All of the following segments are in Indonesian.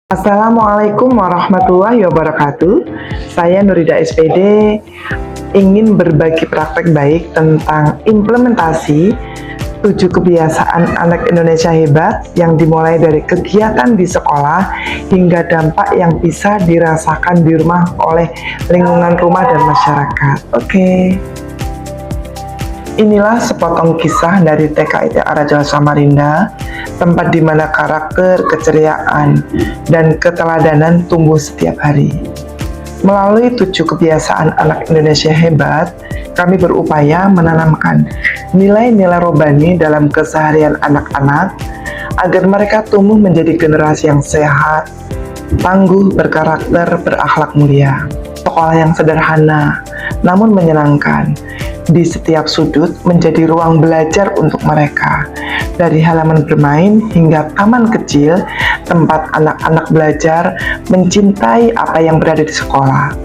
Assalamualaikum warahmatullahi wabarakatuh. Saya Nurida SPD ingin berbagi praktek baik tentang implementasi 7 kebiasaan anak Indonesia hebat yang dimulai dari kegiatan di sekolah hingga dampak yang bisa dirasakan di rumah oleh lingkungan rumah dan masyarakat. Oke. Inilah sepotong kisah dari TKIT Araja Samarinda, tempat di mana karakter, keceriaan, dan keteladanan tumbuh setiap hari. Melalui 7 kebiasaan anak Indonesia hebat, kami berupaya menanamkan nilai-nilai robani dalam keseharian anak-anak agar mereka tumbuh menjadi generasi yang sehat, tangguh, berkarakter, berakhlak mulia. Sekolah yang sederhana, namun menyenangkan, di setiap sudut menjadi ruang belajar untuk mereka. Dari halaman bermain hingga taman kecil, tempat anak-anak belajar mencintai apa yang berada di sekolah.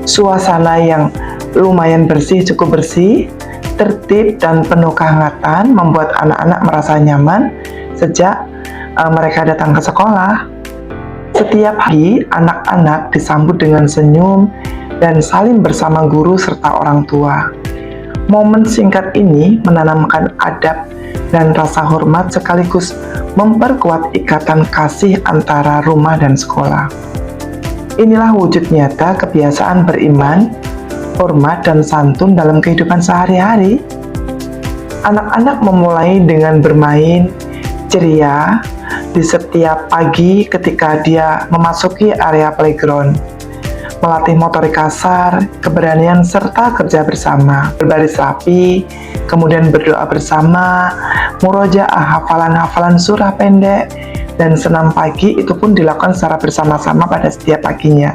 Suasana yang lumayan bersih, cukup bersih, tertib dan penuh kehangatan membuat anak-anak merasa nyaman sejak mereka datang ke sekolah. Setiap hari, anak-anak disambut dengan senyum dan saling bersama guru serta orang tua. Momen singkat ini menanamkan adab dan rasa hormat sekaligus memperkuat ikatan kasih antara rumah dan sekolah. Inilah wujud nyata kebiasaan beriman, hormat, dan santun dalam kehidupan sehari-hari. Anak-anak memulai dengan bermain ceria di setiap pagi ketika dia memasuki area playground, melatih motorik kasar, keberanian, serta kerja bersama, berbaris rapi, kemudian berdoa bersama, murojaah hafalan-hafalan surah pendek, dan senam pagi itu pun dilakukan secara bersama-sama pada setiap paginya.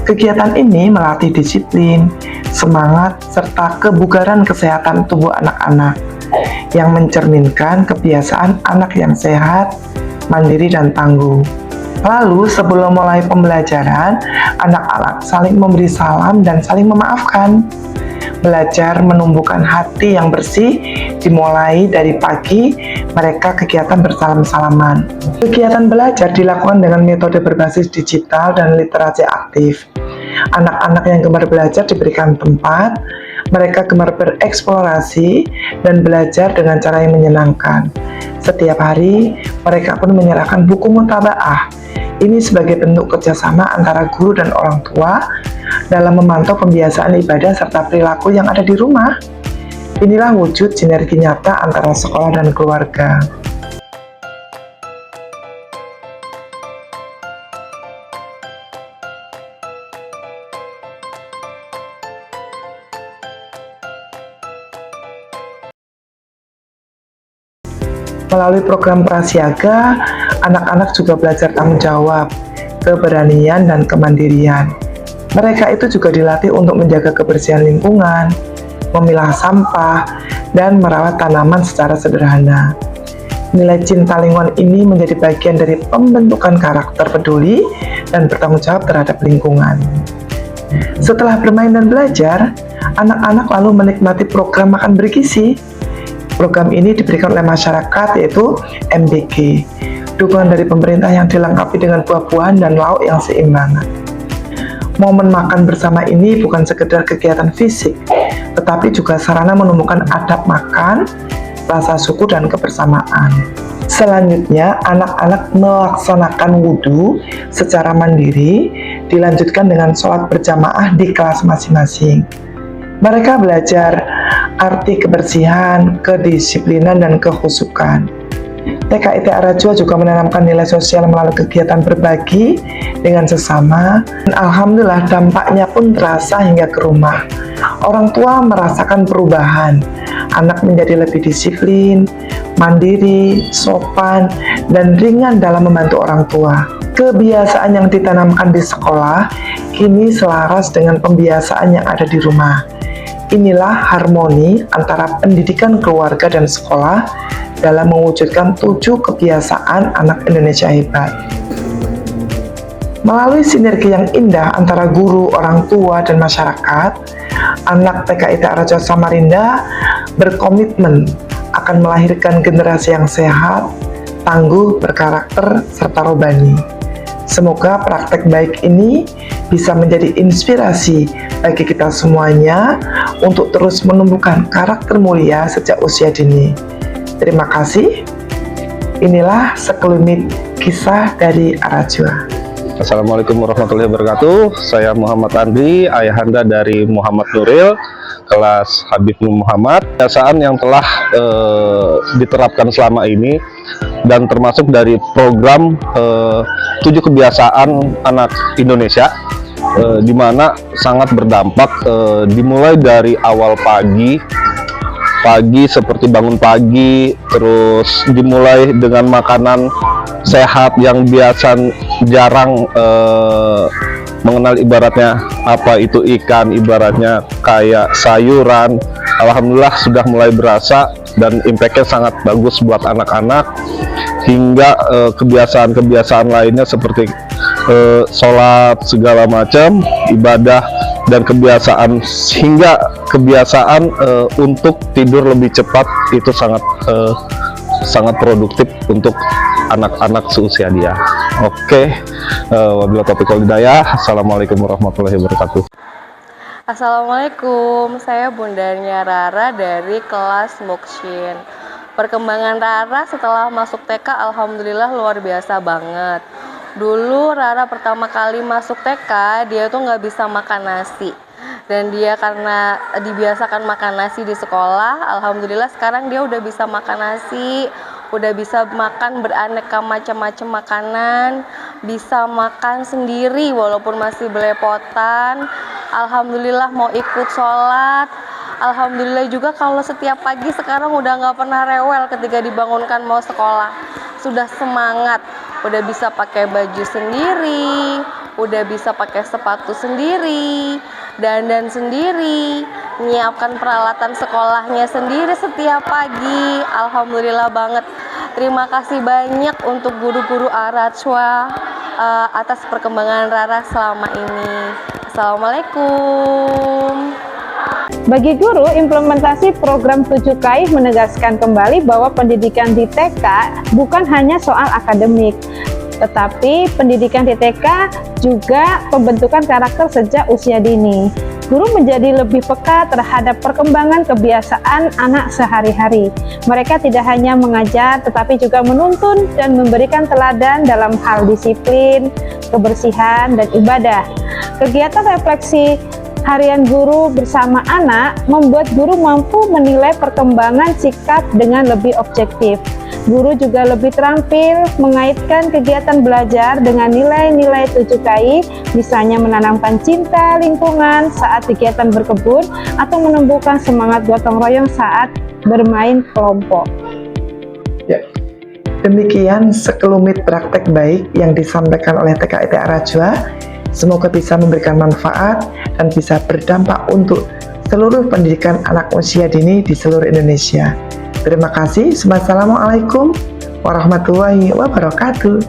Kegiatan ini melatih disiplin, semangat, serta kebugaran kesehatan tubuh anak-anak, yang mencerminkan kebiasaan anak yang sehat, mandiri, dan tangguh. Lalu sebelum mulai pembelajaran, anak-anak saling memberi salam dan saling memaafkan. Belajar menumbuhkan hati yang bersih dimulai dari pagi, mereka kegiatan bersalam-salaman. Kegiatan belajar dilakukan dengan metode berbasis digital dan literasi aktif. Anak-anak yang gemar belajar diberikan tempat, mereka gemar bereksplorasi dan belajar dengan cara yang menyenangkan. Setiap hari, mereka pun menyerahkan buku mutabaah. Ini sebagai bentuk kerjasama antara guru dan orang tua dalam memantau pembiasaan ibadah serta perilaku yang ada di rumah. Inilah wujud sinergi nyata antara sekolah dan keluarga. Melalui program Prasiaga, anak-anak juga belajar tanggung jawab, keberanian, dan kemandirian. Mereka itu juga dilatih untuk menjaga kebersihan lingkungan, memilah sampah, dan merawat tanaman secara sederhana. Nilai cinta lingkungan ini menjadi bagian dari pembentukan karakter peduli dan bertanggung jawab terhadap lingkungan. Setelah bermain dan belajar, anak-anak lalu menikmati program makan bergizi. Program ini diberikan oleh masyarakat, yaitu MBG, dukungan dari pemerintah yang dilengkapi dengan buah-buahan dan lauk yang seimbang. Momen makan bersama ini bukan sekedar kegiatan fisik, tetapi juga sarana menumbuhkan adab makan, rasa syukur, dan kebersamaan. Selanjutnya, anak-anak melaksanakan wudhu secara mandiri, dilanjutkan dengan sholat berjamaah di kelas masing-masing. Mereka belajar arti kebersihan, kedisiplinan, dan kehusukan. TKIT Araja juga menanamkan nilai sosial melalui kegiatan berbagi dengan sesama. Dan alhamdulillah dampaknya pun terasa hingga ke rumah. Orang tua merasakan perubahan. Anak menjadi lebih disiplin, mandiri, sopan, dan ringan dalam membantu orang tua. Kebiasaan yang ditanamkan di sekolah kini selaras dengan pembiasaan yang ada di rumah. Inilah harmoni antara pendidikan keluarga dan sekolah dalam mewujudkan 7 kebiasaan anak Indonesia hebat. Melalui sinergi yang indah antara guru, orang tua, dan masyarakat, anak TKIT Araja Samarinda berkomitmen akan melahirkan generasi yang sehat, tangguh, berkarakter, serta robani. Semoga praktek baik ini bisa menjadi inspirasi bagi kita semuanya untuk terus menumbuhkan karakter mulia sejak usia dini. Terima kasih. Inilah sekelumit kisah dari Arajua. Assalamualaikum warahmatullahi wabarakatuh. Saya Muhammad Andri, ayahanda dari Muhammad Nuril, kelas Habib Nur Muhammad. Kebiasaan yang telah diterapkan selama ini dan termasuk dari program 7 kebiasaan anak Indonesia, di mana sangat berdampak, dimulai dari awal pagi seperti bangun pagi, terus dimulai dengan makanan sehat yang biasa jarang mengenal ibaratnya apa itu ikan, ibaratnya kayak sayuran. Alhamdulillah sudah mulai berasa dan impactnya sangat bagus buat anak-anak, hingga kebiasaan-kebiasaan lainnya seperti sholat segala macam ibadah, dan kebiasaan hingga kebiasaan untuk tidur lebih cepat itu sangat produktif untuk anak-anak seusia dia. Oke, wabillahi taufiq wal hidayah. Assalamualaikum warahmatullahi wabarakatuh. Assalamualaikum, saya Bundanya Rara dari kelas Mukshin. Perkembangan Rara setelah masuk TK alhamdulillah luar biasa banget. Dulu Rara pertama kali masuk TK, dia tuh nggak bisa makan nasi. Dan dia karena dibiasakan makan nasi di sekolah, alhamdulillah sekarang dia udah bisa makan nasi, udah bisa makan beraneka macam-macam makanan, bisa makan sendiri walaupun masih belepotan. Alhamdulillah mau ikut sholat. Alhamdulillah juga kalau setiap pagi sekarang udah nggak pernah rewel ketika dibangunkan mau sekolah. Sudah semangat, udah bisa pakai baju sendiri, udah bisa pakai sepatu sendiri, dandan sendiri, menyiapkan peralatan sekolahnya sendiri setiap pagi. Alhamdulillah banget. Terima kasih banyak untuk guru-guru Arajua atas perkembangan Rara selama ini. Assalamualaikum. Bagi guru, implementasi program 7KI menegaskan kembali bahwa pendidikan di TK bukan hanya soal akademik, tetapi pendidikan di TK juga pembentukan karakter sejak usia dini. Guru menjadi lebih peka terhadap perkembangan kebiasaan anak sehari-hari. Mereka tidak hanya mengajar, tetapi juga menuntun dan memberikan teladan dalam hal disiplin, kebersihan, dan ibadah. Kegiatan refleksi harian guru bersama anak membuat guru mampu menilai perkembangan sikap dengan lebih objektif. Guru juga lebih terampil mengaitkan kegiatan belajar dengan nilai-nilai 7KI, misalnya menanamkan cinta lingkungan saat kegiatan berkebun atau menumbuhkan semangat gotong royong saat bermain kelompok. Ya, demikian sekelumit praktek baik yang disampaikan oleh TKIT Arajua. Semoga bisa memberikan manfaat dan bisa berdampak untuk seluruh pendidikan anak usia dini di seluruh Indonesia. Terima kasih. Wassalamualaikum warahmatullahi wabarakatuh.